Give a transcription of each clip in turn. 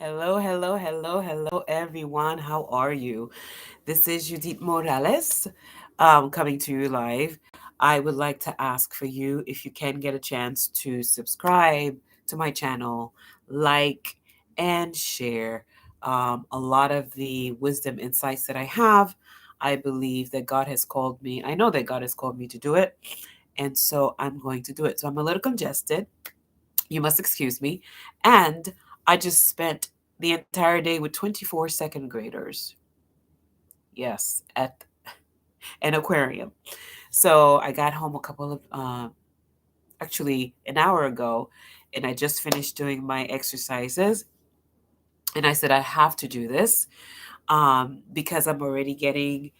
Hello, hello, hello, hello, everyone. How are you? This is Judith Morales coming to you live. I would like to ask for you if you can get a chance to subscribe to my channel, like, and share a lot of the wisdom insights that I have. I believe that God has called me. I know that God has called me to do it. And so I'm going to do it. So I'm a little congested. You must excuse me. And I just spent the entire day with 24 second graders. Yes, at an aquarium. So I got home a couple of, actually, an hour ago, and I just finished doing my exercises. And I said, I have to do this because I'm already getting,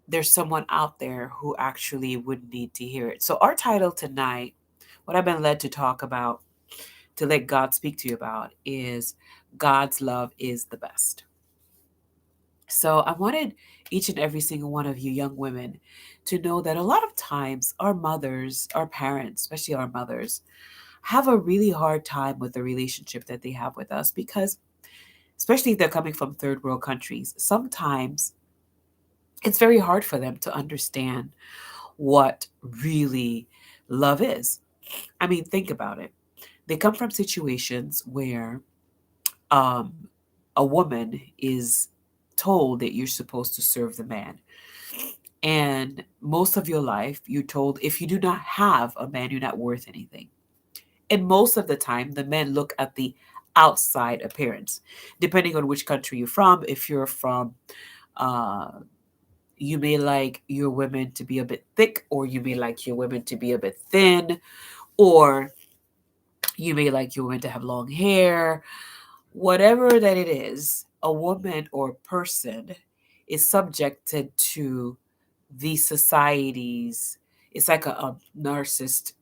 there's someone out there who actually would need to hear it. So, our title tonight, what I've been led to talk about, to let God speak to you about, is God's love is the best. So I wanted each and every single one of you young women to know that a lot of times our mothers, our parents, especially our mothers, have a really hard time with the relationship that they have with us because, especially if they're coming from third world countries, sometimes it's very hard for them to understand what really love is. I mean, think about it. They come from situations where um, a woman is told that you're supposed to serve the man. And most of your life, you're told if you do not have a man, you're not worth anything. And most of the time, the men look at the outside appearance, depending on which country you're from. If you're from, uh, you may like your women to be a bit thick, or you may like your women to be a bit thin, or you may like your women to have long hair. Whatever that it is, a woman or person is subjected to the society's, it's like a narcissist,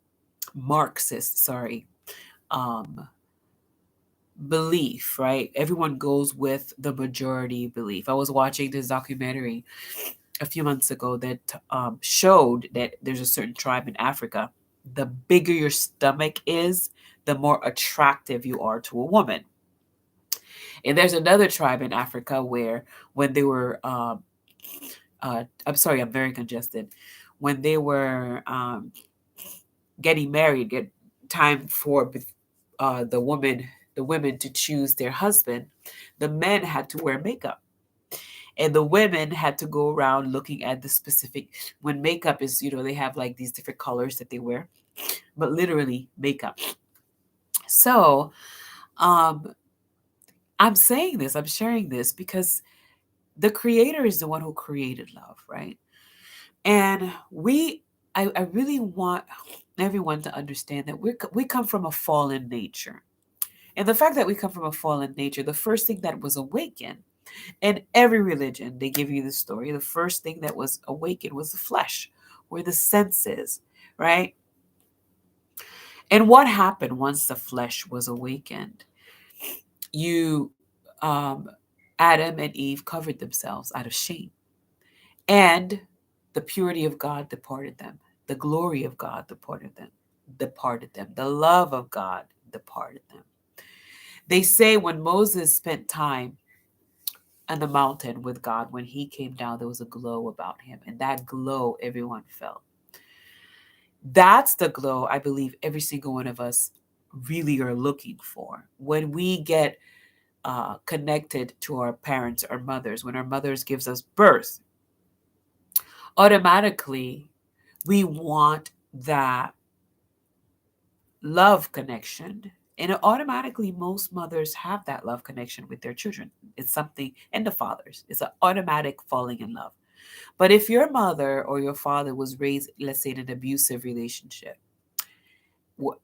Marxist, sorry, um, belief, right? Everyone goes with the majority belief. I was watching this documentary a few months ago that showed that there's a certain tribe in Africa. The bigger your stomach is, the more attractive you are to a woman. And there's another tribe in Africa where when they were, I'm sorry, I'm very congested. When they were getting married, get time for the women to choose their husband, the men had to wear makeup. And the women had to go around looking at the specific, when makeup is, they have like these different colors that they wear, but literally makeup. So, um, I'm saying this, I'm sharing this because the creator is the one who created love, right? And I really want everyone to understand that we come from a fallen nature. And the fact that we come from a fallen nature, the first thing that was awakened in every religion, they give you the story. The first thing that was awakened was the flesh, or the senses, right? And what happened once the flesh was awakened? You, um, Adam and Eve covered themselves out of shame, and the purity of God departed them. The glory of God departed them. Departed them. The love of God departed them. They say when Moses spent time on the mountain with God, when he came down, there was a glow about him. And that glow everyone felt. That's the glow I believe every single one of us really are looking for. When we get connected to our parents, our mothers, when our mothers gives us birth, automatically we want that love connection. And automatically, most mothers have that love connection with their children. It's something, and the fathers, it's an automatic falling in love. But if your mother or your father was raised, let's say, in an abusive relationship,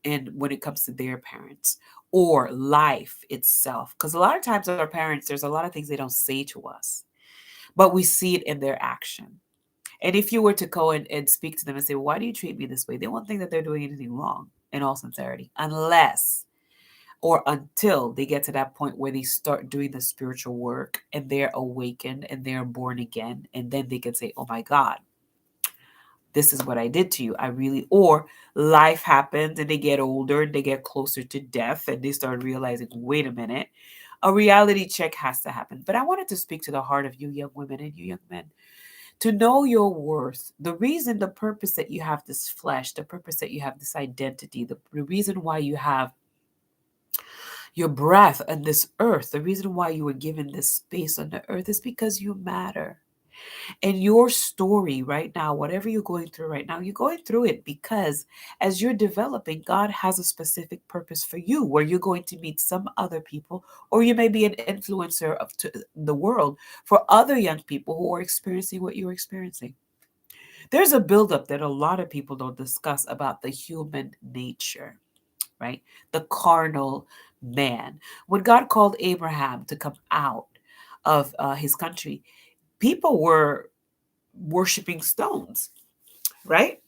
and when it comes to their parents or life itself, because a lot of times our parents, there's a lot of things they don't say to us, but we see it in their action. And if you were to go and speak to them and say, why do you treat me this way? They won't think that they're doing anything wrong, in all sincerity, unless or until they get to that point where they start doing the spiritual work and they're awakened and they're born again. And then they can say, oh my God, this is what I did to you. I really, or life happens and they get older and they get closer to death and they start realizing, wait a minute, a reality check has to happen. But I wanted to speak to the heart of you young women and you young men to know your worth, the reason, the purpose that you have this flesh, the purpose that you have this identity, the reason why you have your breath on this earth, the reason why you were given this space on the earth is because you matter. And your story right now, whatever you're going through right now, you're going through it because as you're developing, God has a specific purpose for you where you're going to meet some other people, or you may be an influencer of to the world for other young people who are experiencing what you're experiencing. There's a buildup that a lot of people don't discuss about the human nature, right? The carnal man. When God called Abraham to come out of his country, people were worshiping stones, right?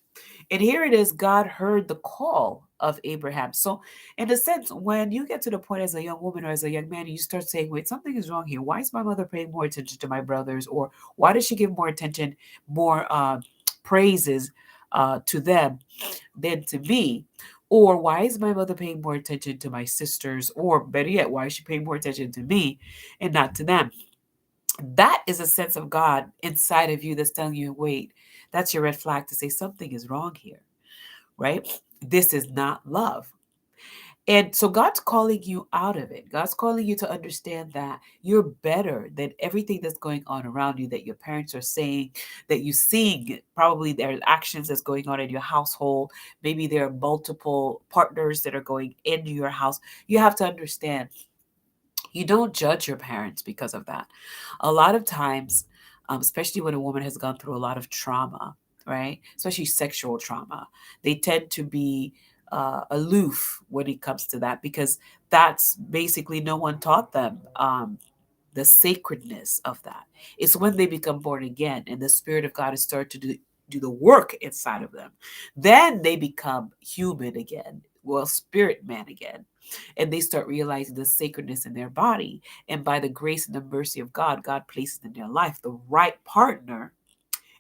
And here it is, God heard the call of Abraham. So, in a sense, when you get to the point as a young woman or as a young man, you start saying, wait, something is wrong here. Why is my mother paying more attention to my brothers? Or why does she give more attention, more praises to them than to me? Or why is my mother paying more attention to my sisters? Or better yet, why is she paying more attention to me and not to them? That is a sense of God inside of you that's telling you, wait, that's your red flag to say something is wrong here, right? This is not love. And so God's calling you out of it. God's calling you to understand that you're better than everything that's going on around you, that your parents are saying, that you seeing probably there are actions that's going on in your household. Maybe there are multiple partners that are going into your house. You have to understand you don't judge your parents because of that. A lot of times, especially when a woman has gone through a lot of trauma, right? Especially sexual trauma, they tend to be aloof when it comes to that because that's basically no one taught them the sacredness of that. It's when they become born again and the Spirit of God is started to do the work inside of them. Then they become human again, well, spirit man again, and they start realizing the sacredness in their body. And by the grace and the mercy of God, God places in their life the right partner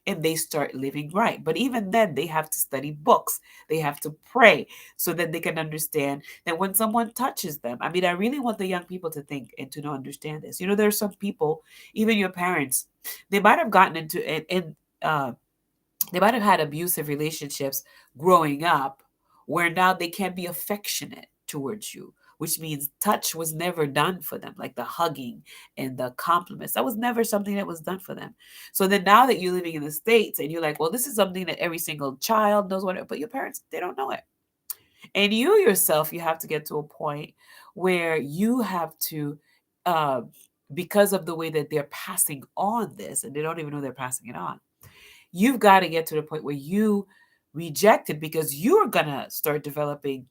and they start living right. But even then, they have to study books, they have to pray so that they can understand that when someone touches them, I mean, I really want the young people to think and to understand this. You know, there are some people, even your parents, they might have gotten into uh, they might have had abusive relationships growing up where now they can be affectionate towards you, which means touch was never done for them, like the hugging and the compliments. That was never something that was done for them. So then now that you're living in the States and you're like, well, this is something that every single child knows what, but your parents, they don't know it. And you yourself, you have to get to a point where you have to, uh, because of the way that they're passing on this, and they don't even know they're passing it on, you've got to get to the point where you reject it because you're going to start developing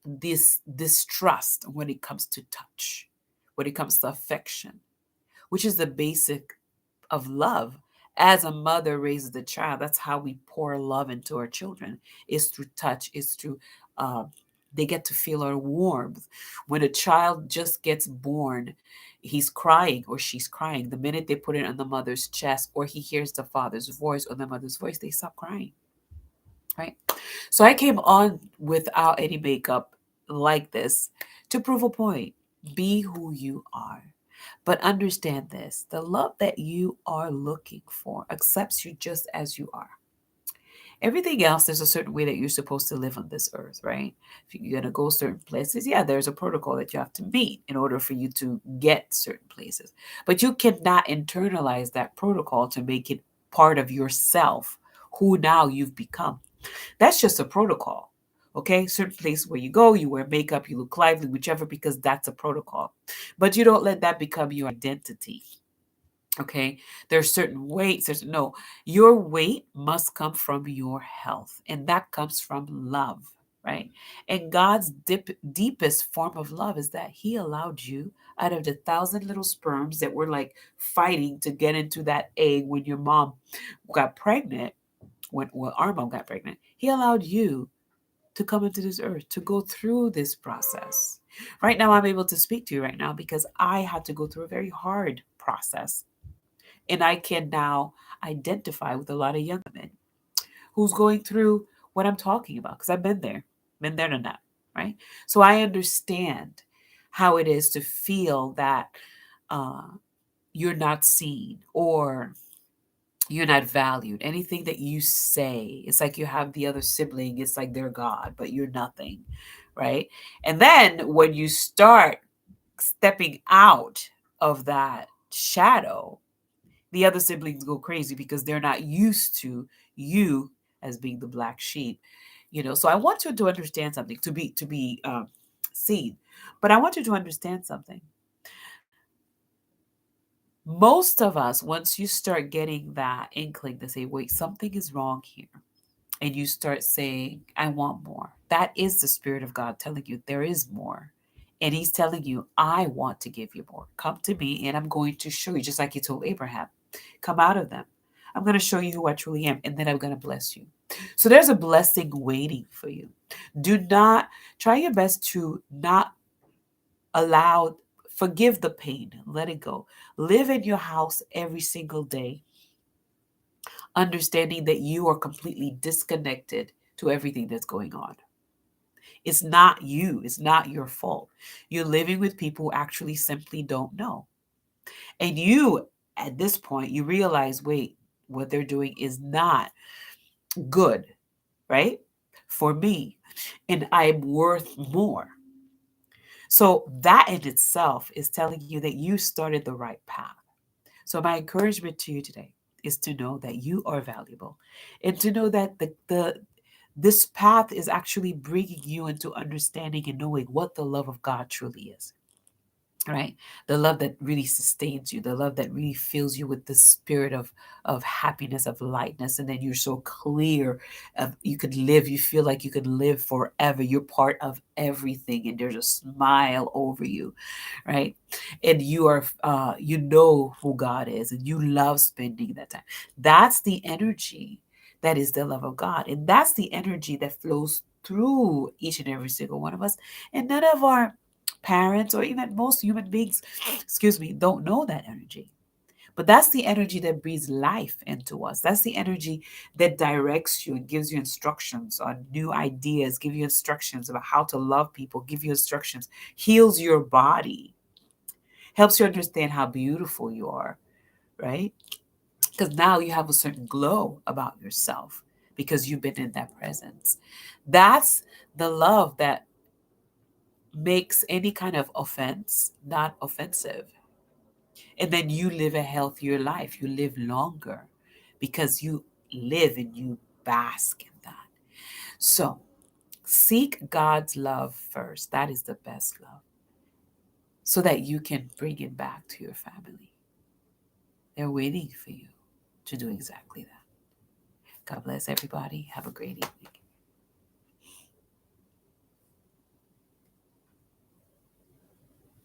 this distrust when it comes to touch, when it comes to affection, which is the basic of love. As a mother raises the child, that's how we pour love into our children, is through touch, is through uh, they get to feel our warmth. When a child just gets born, he's crying or she's crying. The minute they put it on the mother's chest or he hears the father's voice or the mother's voice, they stop crying, right? So I came on without any makeup like this to prove a point. Be who you are. But understand this, the love that you are looking for accepts you just as you are. Everything else, there's a certain way that you're supposed to live on this earth, right? If you're going to go certain places, yeah, there's a protocol that you have to meet in order for you to get certain places. But you cannot internalize that protocol to make it part of yourself, who now you've become. That's just a protocol. Okay, certain place where you go, you wear makeup, you look lively, whichever, because that's a protocol. But you don't let that become your identity. Okay, there's certain weights. There's no, your weight must come from your health, and that comes from love, right? And God's deepest form of love is that He allowed you out of the thousand little sperms that were like fighting to get into that egg when your mom got pregnant when our mom got pregnant, He allowed you to come into this earth, to go through this process. Right now, I'm able to speak to you right now because I had to go through a very hard process. And I can now identify with a lot of young women. who's going through what I'm talking about because I've been there and that, right? So I understand how it is to feel that uh, you're not seen or you're not valued. Anything that you say, it's like you have the other sibling, it's like they're God, but you're nothing, right? And then when you start stepping out of that shadow, the other siblings go crazy because they're not used to you as being the black sheep. So I want you to understand something, to be seen. But I want you to understand something. Most of us, once you start getting that inkling to say, wait, something is wrong here, and you start saying, I want more, that is the Spirit of God telling you there is more. And He's telling you, I want to give you more. Come to me, and I'm going to show you, just like He told Abraham, come out of them. I'm going to show you who I truly am, and then I'm going to bless you. So there's a blessing waiting for you. Do not try your best to not allow, forgive the pain, let it go. Live in your house every single day, understanding that you are completely disconnected to everything that's going on. It's not you, it's not your fault. You're living with people who actually simply don't know. And you, at this point, you realize, wait, what they're doing is not good, right? For me. And I'm worth more. So that in itself is telling you that you started the right path. So my encouragement to you today is to know that you are valuable and to know that this path is actually bringing you into understanding and knowing what the love of God truly is. Right? The love that really sustains you, the love that really fills you with the spirit of happiness, of lightness, and then you're so clear of you could live, you feel like you could live forever. You're part of everything, and there's a smile over you, right? And you know who God is, and you love spending that time. That's the energy that is the love of God, and that's the energy that flows through each and every single one of us. And none of our parents or even most human beings, excuse me, don't know that energy. But that's the energy that breathes life into us. That's the energy that directs you and gives you instructions on new ideas, give you instructions about how to love people, give you instructions, heals your body, helps you understand how beautiful you are, right? Because now you have a certain glow about yourself because you've been in that presence. That's the love that makes any kind of offense not offensive. And then you live a healthier life. You live longer because you live and you bask in that. So seek God's love first. That is the best love so that you can bring it back to your family. They're waiting for you to do exactly that. God bless everybody. Have a great evening.